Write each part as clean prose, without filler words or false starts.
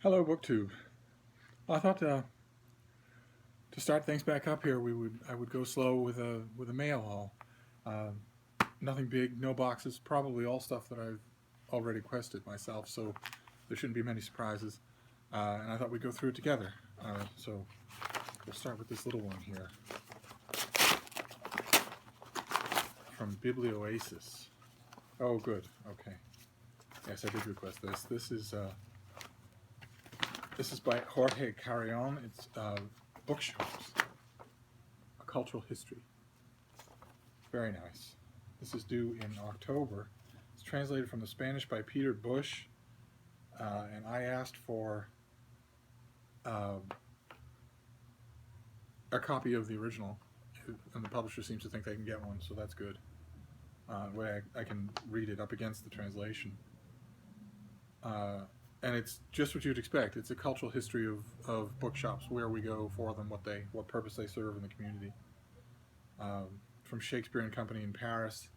Hello, BookTube. I thought to start things back up here, I would go slow with a mail haul. Nothing big, no boxes, probably all stuff that I've already quested myself, so there shouldn't be many surprises. And I thought we'd go through it together. So we'll start with this little one here from Biblioasis. Oh, good. Okay. Yes, I did request this. This is by Jorge Carrion. It's Bookshops, A Cultural History. Very nice. This is due in October. It's translated from the Spanish by Peter Bush, and I asked for uh, a copy of the original, and the publisher seems to think they can get one, so that's good. Way I can read it up against the translation. And it's just what you'd expect. It's a cultural history of bookshops, where we go for them, what purpose they serve in the community. From Shakespeare and Company in Paris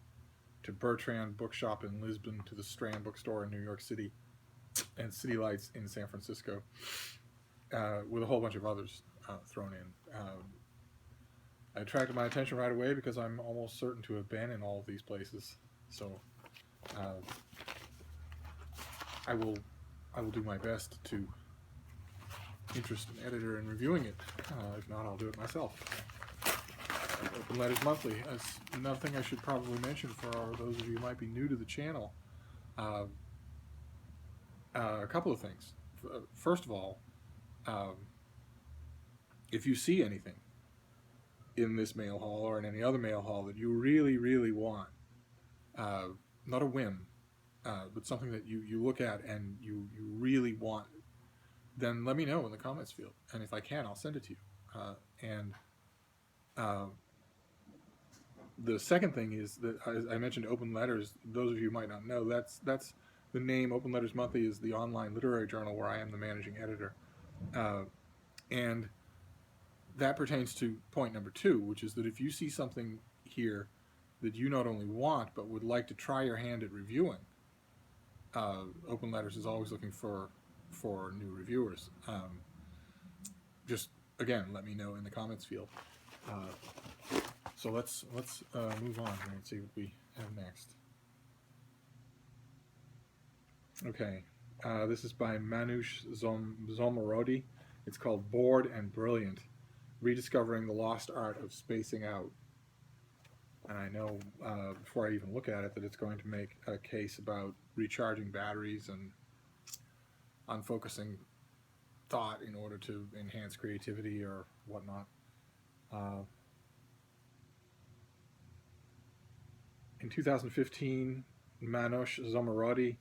to Bertrand Bookshop in Lisbon to the Strand Bookstore in New York City and City Lights in San Francisco, with a whole bunch of others thrown in. It attracted my attention right away because I'm almost certain to have been in all of these places. So I will do my best to interest an editor in reviewing it. If not, I'll do it myself. Open Letters Monthly. That's another thing I should probably mention for those of you who might be new to the channel. A couple of things. First of all, if you see anything in this mail haul or in any other mail haul that you really, really want, not a whim, but something that you look at and you really want, then let me know in the comments field. And if I can, I'll send it to you. The second thing is that, as I mentioned, Open Letters. Those of you who might not know, that's the name. Open Letters Monthly is the online literary journal where I am the managing editor. And that pertains to point number 2, which is that if you see something here that you not only want but would like to try your hand at reviewing, Open Letters is always looking for new reviewers. Just again, let me know in the comments field. So let's move on here and see what we have next. Okay, this is by Manoush Zomorodi. It's called Bored and Brilliant: Rediscovering the Lost Art of Spacing Out. And I know, before I even look at it, that it's going to make a case about recharging batteries and unfocusing thought in order to enhance creativity or whatnot. In 2015, Manoush Zomorodi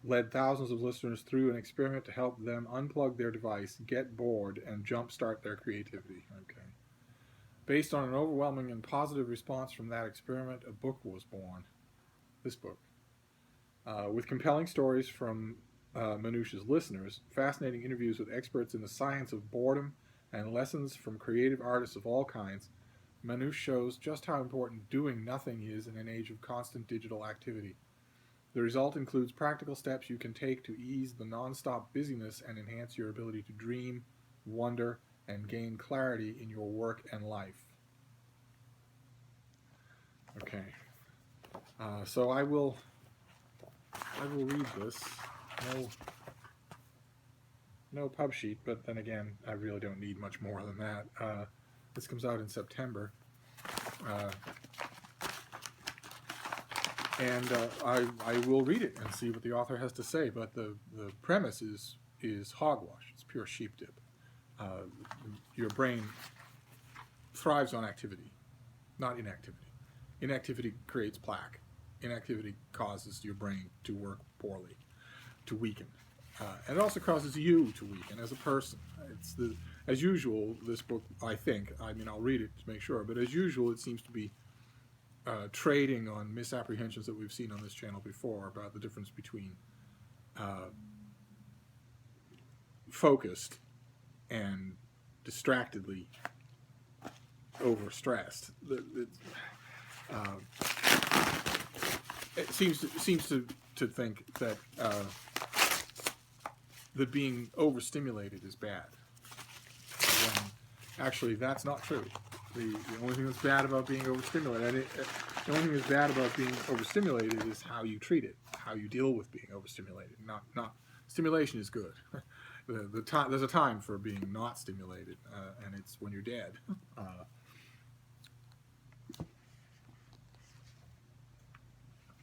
led thousands of listeners through an experiment to help them unplug their device, get bored, and jumpstart their creativity. Okay. Based on an overwhelming and positive response from that experiment, a book was born. This book. With compelling stories from Manoush's listeners, fascinating interviews with experts in the science of boredom, and lessons from creative artists of all kinds, Manoush shows just how important doing nothing is in an age of constant digital activity. The result includes practical steps you can take to ease the non-stop busyness and enhance your ability to dream, wonder, and gain clarity in your work and life. Okay, so I will read this. No pub sheet, but then again, I really don't need much more than that. This comes out in September, and I will read it and see what the author has to say. But the premise is hogwash. It's pure sheep dip. Your brain thrives on activity, not inactivity. Inactivity creates plaque. Inactivity causes your brain to work poorly, to weaken. And it also causes you to weaken as a person. As usual, this book, I think, I'll read it to make sure, but as usual, it seems to be trading on misapprehensions that we've seen on this channel before about the difference between focused and distractedly overstressed. It seems to think that that being overstimulated is bad. When actually, that's not true. The only thing that's bad about being overstimulated, the only thing that's bad about being overstimulated is how you treat it, how you deal with being overstimulated. Not stimulation is good. There's a time for being not stimulated, and it's when you're dead.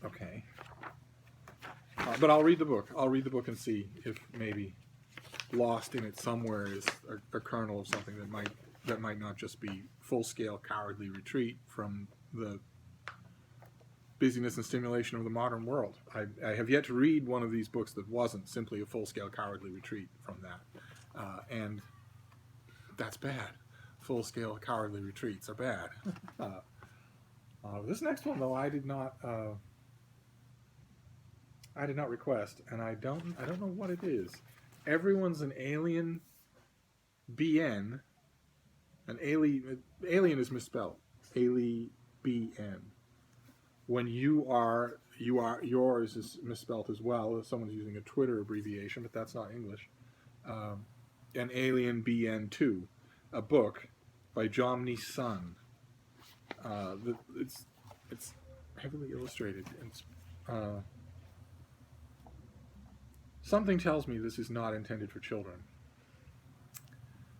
Okay. But I'll read the book. I'll read the book and see if maybe lost in it somewhere is a kernel of something that might not just be full-scale cowardly retreat from the busyness and stimulation of the modern world. I have yet to read one of these books that wasn't simply a full-scale cowardly retreat from that. And that's bad. Full-scale cowardly retreats are bad. This next one, though, I did not request, and I don't know what it is. Everyone's an alien. BN. An alien is misspelled. Alien BN. When yours is misspelled as well. Someone's using a Twitter abbreviation, but that's not English. An Alien BN2, a book by Jomny Sun. It's heavily illustrated. It's, something tells me this is not intended for children,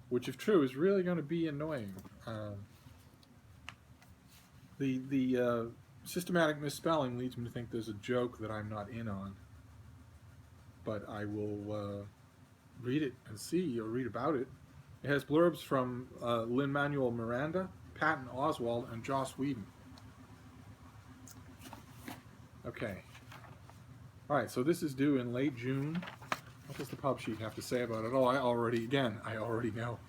which, if true, is really going to be annoying. The systematic misspelling leads me to think there's a joke that I'm not in on, but I will read it and see, or read about it. It has blurbs from Lin-Manuel Miranda, Patton Oswalt, and Joss Whedon. Okay. All right, so this is due in late June. What does the pub sheet have to say about it? Oh, I already know.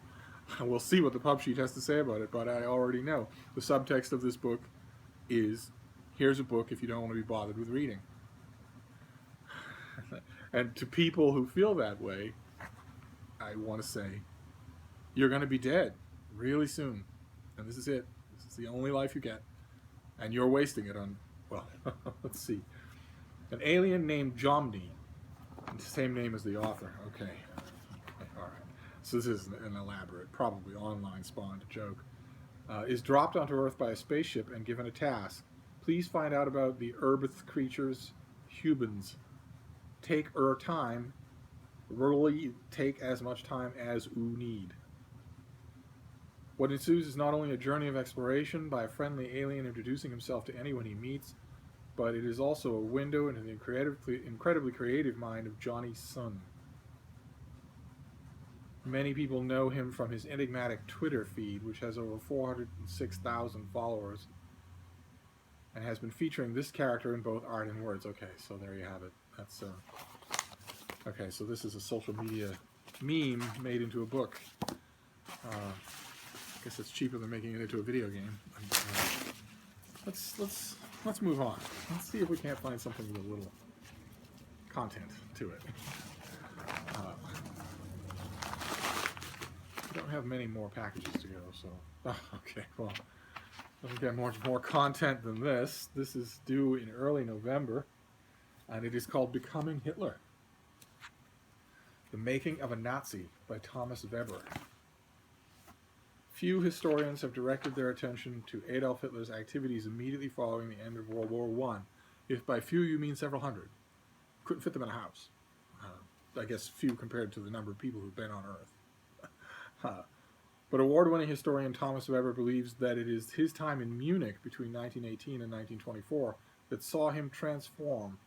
We'll see what the pub sheet has to say about it, but I already know. The subtext of this book is, here's a book if you don't want to be bothered with reading. And to people who feel that way, I want to say, you're going to be dead really soon. And this is it. This is the only life you get. And you're wasting it on, well, let's see. An alien named Jomny, the same name as the author. Okay. All right. So this is an elaborate, probably online spawned joke. Is dropped onto Earth by a spaceship and given a task. Please find out about the Erbith creatures, Hubans. Take time. Really take as much time as you need. What ensues is not only a journey of exploration by a friendly alien introducing himself to anyone he meets, but it is also a window into the incredibly creative mind of Johnny Sun. Many people know him from his enigmatic Twitter feed, which has over 406,000 followers, and has been featuring this character in both art and words. Okay, so there you have it. That's okay. So this is a social media meme made into a book. I guess it's cheaper than making it into a video game. Let's move on. Let's see if we can't find something with a little content to it. We don't have many more packages to go, so okay. Well, doesn't get much more content than this. This is due in early November, and it is called Becoming Hitler: The Making of a Nazi by Thomas Weber. Few historians have directed their attention to Adolf Hitler's activities immediately following the end of World War I. If by few you mean several hundred. Couldn't fit them in a house. I guess few compared to the number of people who've been on Earth. But award-winning historian Thomas Weber believes that it is his time in Munich between 1918 and 1924 that saw him transform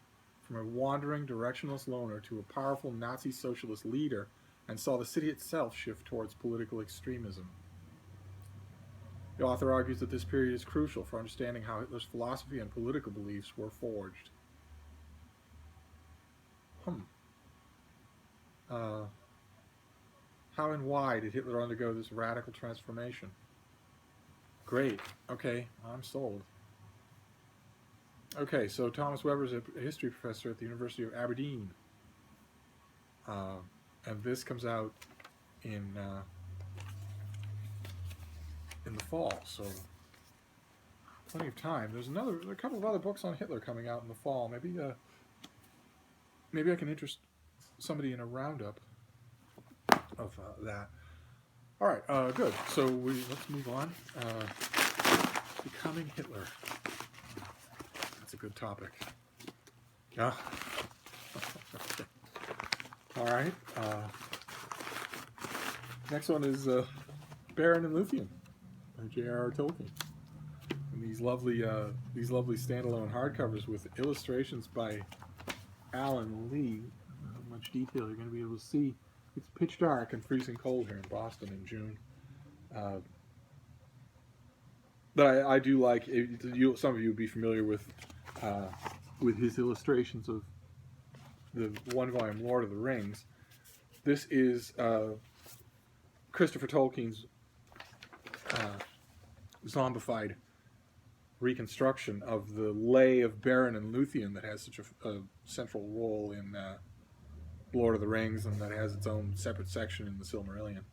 from a wandering, directionless loner to a powerful Nazi socialist leader, and saw the city itself shift towards political extremism. The author argues that this period is crucial for understanding how Hitler's philosophy and political beliefs were forged. How and why did Hitler undergo this radical transformation? Great. Okay, I'm sold. Okay, so Thomas Weber is a history professor at the University of Aberdeen. And this comes out in the fall, so plenty of time. There's a couple of other books on Hitler coming out in the fall. Maybe I can somebody in a roundup of that. All right, good. So let's move on. Becoming Hitler. That's a good topic. Yeah. All right. Next one is Beren and Luthien by J.R.R. Tolkien. And these lovely standalone hardcovers with illustrations by Alan Lee. I don't know how much detail you're going to be able to see. It's pitch dark and freezing cold here in Boston in June. But I do like, some of you would be familiar with his illustrations of the one-volume Lord of the Rings. This is Christopher Tolkien's zombified reconstruction of the lay of Beren and Luthien that has such a central role in Lord of the Rings, and that has its own separate section in the Silmarillion.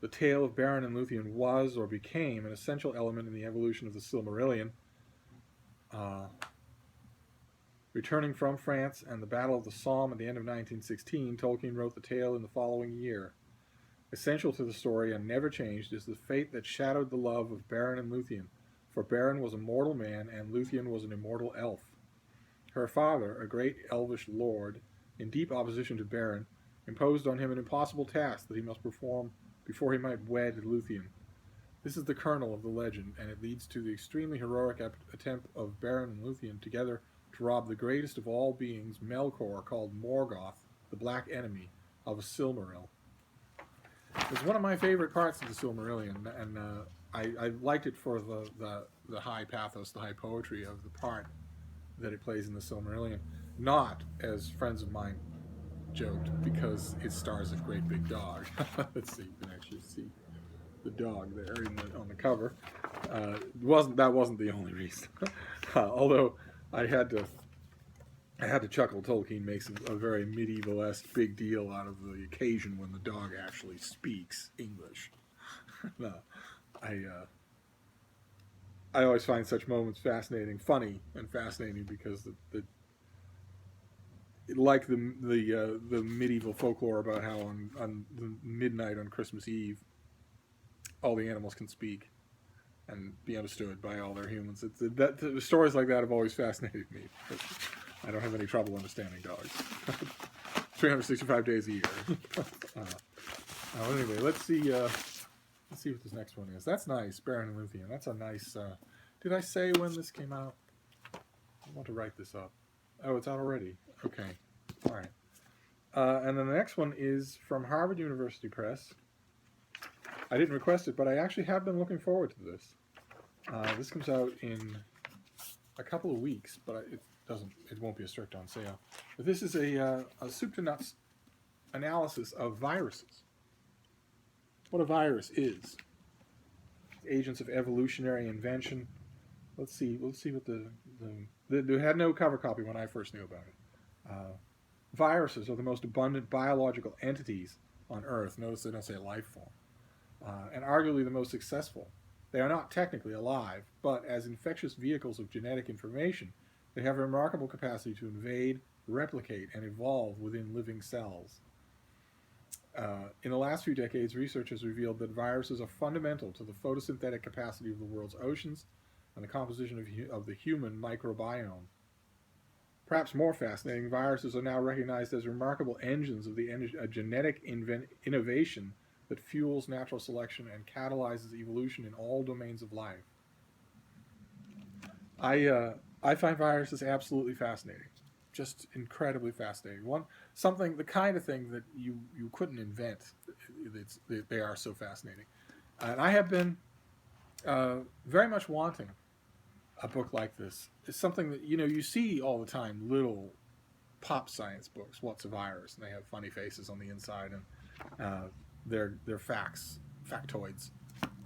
The tale of Beren and Luthien was, or became, an essential element in the evolution of the Silmarillion. Returning from France and the Battle of the Somme at the end of 1916, Tolkien wrote the tale in the following year. Essential to the story and never changed is the fate that shadowed the love of Beren and Luthien, for Beren was a mortal man and Luthien was an immortal elf. Her father, a great elvish lord, in deep opposition to Beren, imposed on him an impossible task that he must perform before he might wed Luthien. This is the kernel of the legend, and it leads to the extremely heroic attempt of Beren and Luthien together to rob the greatest of all beings, Melkor, called Morgoth, the Black Enemy, of a Silmaril. It's one of my favorite parts of the Silmarillion, and I liked it for the high pathos, the high poetry of the part that it plays in the Silmarillion. Not, as friends of mine joked, because it stars a great big dog. Let's see, you can actually see the dog there on the cover. That wasn't the only reason. Although I had to chuckle. Tolkien makes a very medieval-esque big deal out of the occasion when the dog actually speaks English. No, I always find such moments funny and fascinating, because like the medieval folklore about how on the midnight on Christmas Eve, all the animals can speak and be understood by all their humans. The stories like that have always fascinated me. I don't have any trouble understanding dogs. 365 days a year. Anyway, let's see what this next one is. That's nice, Beren and Luthien. That's a nice. Did I say when this came out? I want to write this up. Oh, it's out already. Okay, all right. And then the next one is from Harvard University Press. I didn't request it, but I actually have been looking forward to this. This comes out in a couple of weeks, but it won't be a strict on sale. But this is a soup to nuts analysis of viruses. What a virus is. Agents of evolutionary invention. Let's see what they had no cover copy when I first knew about it. Viruses are the most abundant biological entities on Earth. Notice they don't say life form. And arguably the most successful. They are not technically alive, but as infectious vehicles of genetic information, they have a remarkable capacity to invade, replicate, and evolve within living cells. In the last few decades, research has revealed that viruses are fundamental to the photosynthetic capacity of the world's oceans and the composition of the human microbiome. Perhaps more fascinating, viruses are now recognized as remarkable engines of the genetic innovation that fuels natural selection and catalyzes evolution in all domains of life. I find viruses absolutely fascinating, just incredibly fascinating. The kind of thing that you couldn't invent. They are so fascinating, and I have been very much wanting a book like this. It's something that you see all the time, little pop science books. What's a virus? And they have funny faces on the inside, and their factoids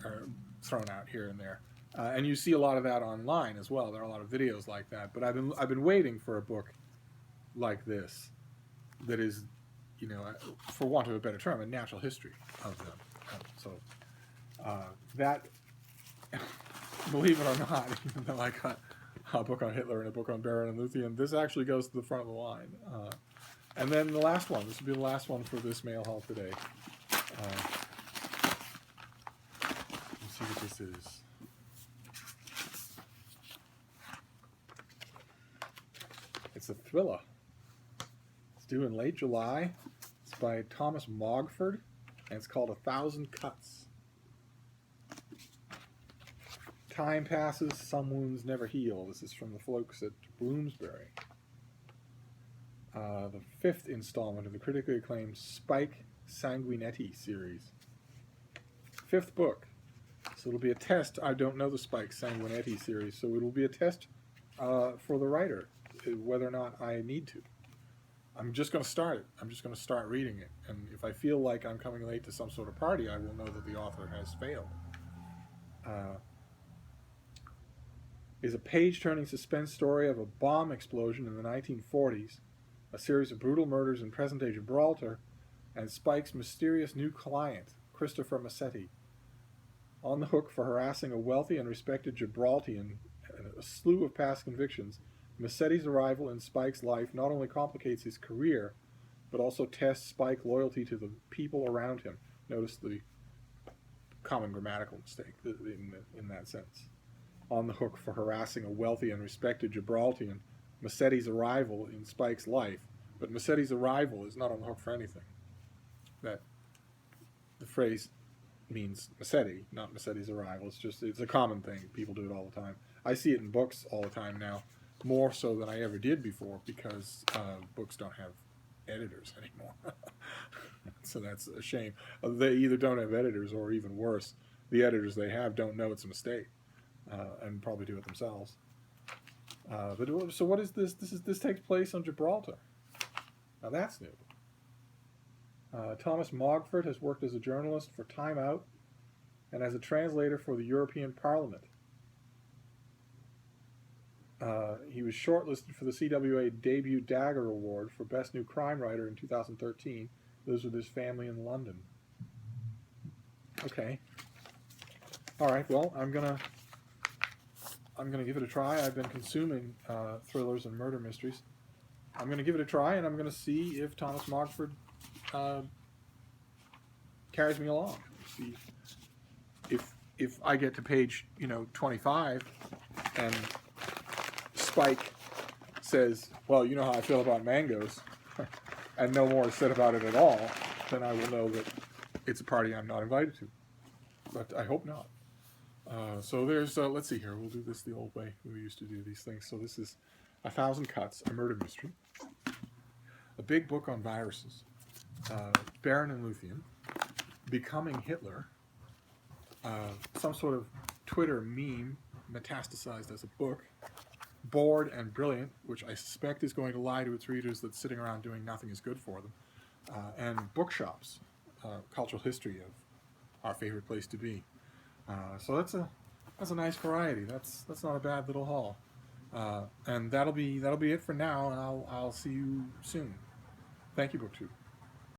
are thrown out here and there. And you see a lot of that online as well. There are a lot of videos like that. But I've been waiting for a book like this that is, for want of a better term, a natural history of them. That, believe it or not, even though I got a book on Hitler and a book on Baron and Luthien. This actually goes to the front of the line. And then the last one. This will be the last one for this mail haul today. Let's see what this is. It's a thriller. It's due in late July. It's by Thomas Mogford, and it's called 1,000 Cuts. Time passes, some wounds never heal. This is from the folks at Bloomsbury. The 5th installment of the critically acclaimed Spike Sanguinetti series. 5th book. So it'll be a test. I don't know the Spike Sanguinetti series, so it'll be a test for the writer, whether or not I need to. I'm just going to start it. I'm just going to start reading it. And if I feel like I'm coming late to some sort of party, I will know that the author has failed. Is a page-turning suspense story of a bomb explosion in the 1940s, a series of brutal murders in present-day Gibraltar, and Spike's mysterious new client, Christopher Massetti. On the hook for harassing a wealthy and respected Gibraltian and a slew of past convictions, Massetti's arrival in Spike's life not only complicates his career, but also tests Spike's loyalty to the people around him. Notice the common grammatical mistake in that sense. On the hook for harassing a wealthy and respected Gibraltian, Massetti's arrival in Spike's life, but Massetti's arrival is not on the hook for anything. That the phrase means Massetti, not Massetti's arrival. It's a common thing. People do it all the time. I see it in books all the time now, more so than I ever did before, because books don't have editors anymore. So that's a shame. They either don't have editors, or even worse, the editors they have don't know it's a mistake, and probably do it themselves. So what is this? This takes place on Gibraltar. Now that's new. Thomas Mogford has worked as a journalist for Time Out and as a translator for the European Parliament. He was shortlisted for the CWA Debut Dagger Award for Best New Crime Writer in 2013. Lives with his family in London. Okay. All right. Well, I'm gonna give it a try. I've been consuming thrillers and murder mysteries. I'm gonna give it a try, and I'm gonna see if Thomas Mogford carries me along. See if I get to page 25 and Spike says, well, you know how I feel about mangoes, and no more is said about it at all, then I will know that it's a party I'm not invited to. But I hope not. So there's, let's see here, we'll do this the old way we used to do these things. So this is 1,000 Cuts, a murder mystery. A big book on viruses. Baron and Luthien. Becoming Hitler. Some sort of Twitter meme metastasized as a book. Bored and Brilliant, which I suspect is going to lie to its readers that sitting around doing nothing is good for them. And Bookshops, cultural history of our favorite place to be. So that's a nice variety. That's not a bad little haul. And that'll be it for now, and I'll see you soon. Thank you, BookTube.